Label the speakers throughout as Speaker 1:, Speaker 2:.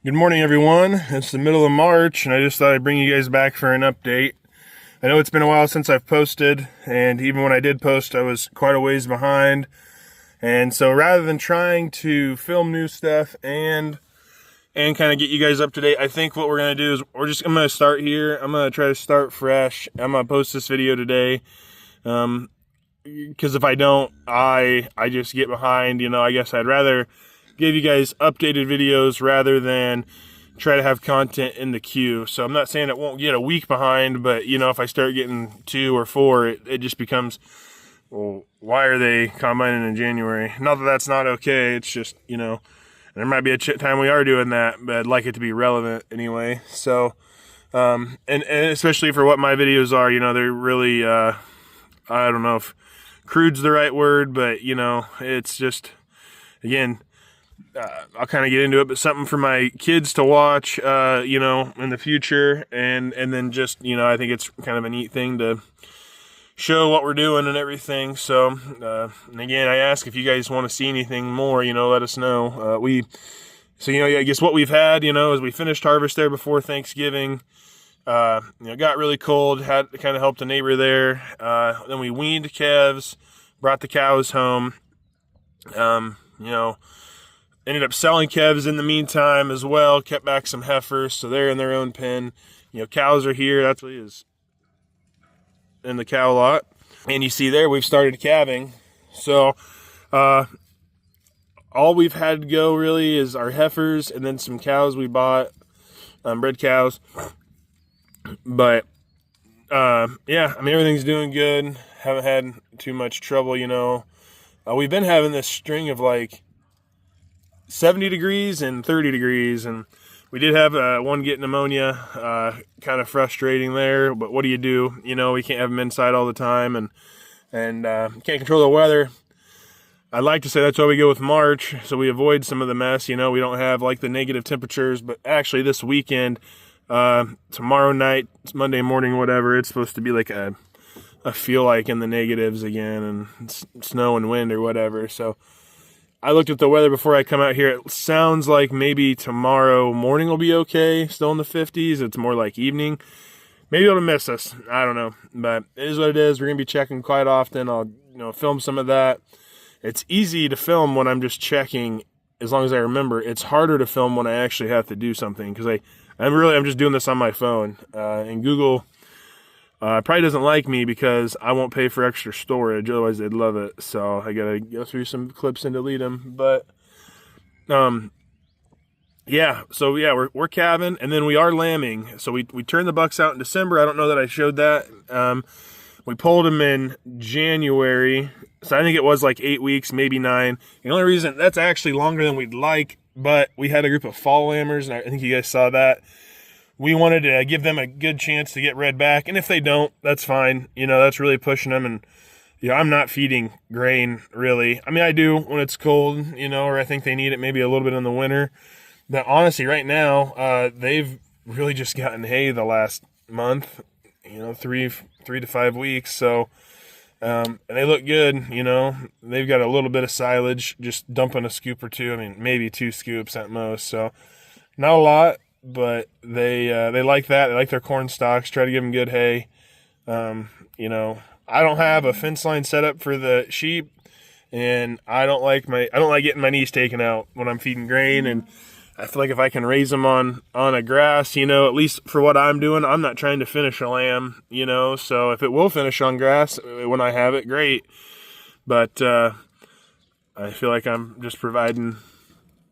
Speaker 1: Good morning, everyone. It's the middle of March, and I just thought I'd bring you guys back for an update. I know it's been a while since I've posted, and even when I did post, I was quite a ways behind. And so rather than trying to film new stuff and kind of get you guys up to date, I think what we're going to do is I'm going to start here. I'm going to try to start fresh. I'm going to post this video today. Because if I don't, I just get behind. I guess I'd rather give you guys updated videos rather than try to have content in the queue. So I'm not saying it won't get a week behind, but if I start getting 2 or 4, it just becomes, well, why are they combining in January? Not that that's not okay. It's just, there might be a time we are doing that, but I'd like it to be relevant anyway. So, and especially for what my videos are, they're really, I don't know if crude's the right word, but it's just, again, I'll kind of get into it, but something for my kids to watch, in the future. And then just, I think it's kind of a neat thing to show what we're doing and everything. So, and again, I ask if you guys want to see anything more, let us know. I guess what we've had, is we finished harvest there before Thanksgiving. Got really cold, had to kind of help the neighbor there. Then we weaned calves, brought the cows home. Ended up selling calves in the meantime as well, kept back some heifers, so they're in their own pen. Cows are here, that's what is in the cow lot. And you see there, we've started calving. So, all we've had to go really is our heifers and then some cows we bought, bred cows. But, everything's doing good. Haven't had too much trouble, We've been having this string of 70 degrees and 30 degrees, and we did have one get pneumonia, kind of frustrating there, but what do? We can't have them inside all the time, and can't control the weather. I'd like to say that's why we go with March, so we avoid some of the mess. We don't have the negative temperatures, but actually this weekend, tomorrow night, it's Monday morning, whatever, it's supposed to be I feel like in the negatives again, and snow and wind or whatever. So I looked at the weather before I come out here. It sounds like maybe tomorrow morning will be okay, still in the 50s. It's more like evening. Maybe it'll miss us. I don't know, but it is what it is. We're going to be checking quite often. I'll, film some of that. It's easy to film when I'm just checking, as long as I remember. It's harder to film when I actually have to do something, because I'm just doing this on my phone, and Google probably doesn't like me because I won't pay for extra storage. Otherwise, they'd love it. So I gotta go through some clips and delete them. But, we're calving, and then we are lambing. So we turned the bucks out in December. I don't know that I showed that. We pulled them in January. So I think it was 8 weeks, maybe 9. The only reason that's actually longer than we'd like, but we had a group of fall lambers, and I think you guys saw that. We wanted to give them a good chance to get red back, and if they don't, that's fine. That's really pushing them, and I'm not feeding grain, really. I mean, I do when it's cold, or I think they need it maybe a little bit in the winter. But honestly, right now, they've really just gotten hay the last month, 3 to 5 weeks, so, and they look good, They've got a little bit of silage, just dumping a scoop or two, maybe 2 scoops at most, so not a lot. But they like that. They like their corn stalks. Try to give them good hay. I don't have a fence line set up for the sheep, and I don't like getting my knees taken out when I'm feeding grain. And I feel like if I can raise them on a grass, at least for what I'm doing, I'm not trying to finish a lamb, So if it will finish on grass when I have it, great. But I feel like I'm just providing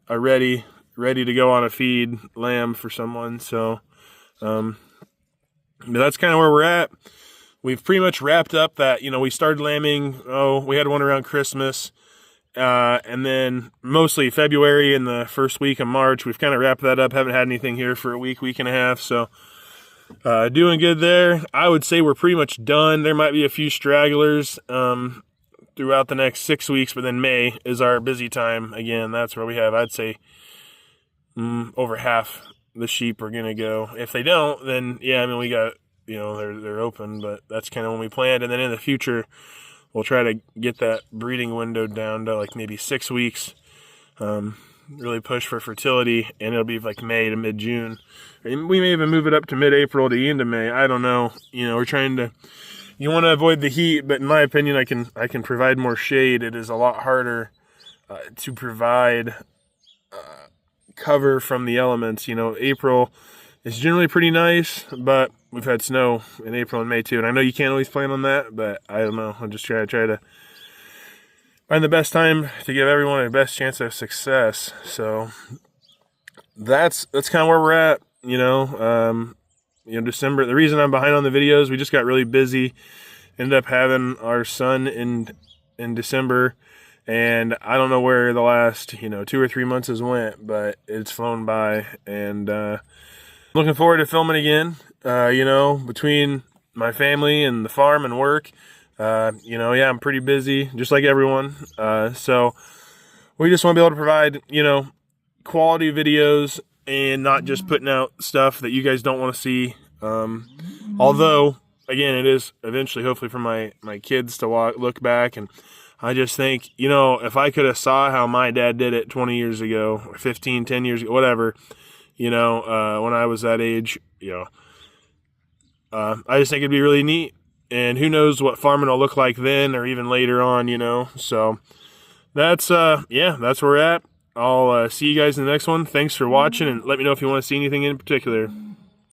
Speaker 1: a ready to go on a feed lamb for someone. So, but that's kind of where we're at. We've pretty much wrapped up that, we started lambing. We had one around Christmas, and then mostly February and the first week of March. We've kind of wrapped that up. Haven't had anything here for a week and a half. So, doing good there. I would say we're pretty much done. There might be a few stragglers, throughout the next 6 weeks, but then May is our busy time. Again, that's where we have, I'd say, over half the sheep are going to go. If they don't, then we got, they're open, but that's kind of when we planned. And then in the future, we'll try to get that breeding window down to maybe 6 weeks. really push for fertility, and it'll be like May to mid-June. We may even move it up to mid-April to the end of May. I don't know. We're trying to. You want to avoid the heat, but in my opinion, I can provide more shade. It is a lot harder to provide cover from the elements. April is generally pretty nice, but we've had snow in April and May too. And I know you can't always plan on that, but I don't know. I'll just try to find the best time to give everyone the best chance of success. So that's kind of where we're at. December. The reason I'm behind on the videos, we just got really busy. Ended up having our son in December, and I don't know where the last 2 or 3 months has went, but it's flown by. And looking forward to filming again. Between my family and the farm and work, I'm pretty busy, just like everyone. So we just want to be able to provide quality videos, and not just putting out stuff that you guys don't want to see. Although, again, it is eventually, hopefully, for my kids to look back. And I just think, if I could have saw how my dad did it 20 years ago, or 15, 10 years ago, whatever, when I was that age, I just think it'd be really neat. And who knows what farming will look like then or even later on, So that's where we're at. I'll see you guys in the next one. Thanks for watching, and let me know if you want to see anything in particular.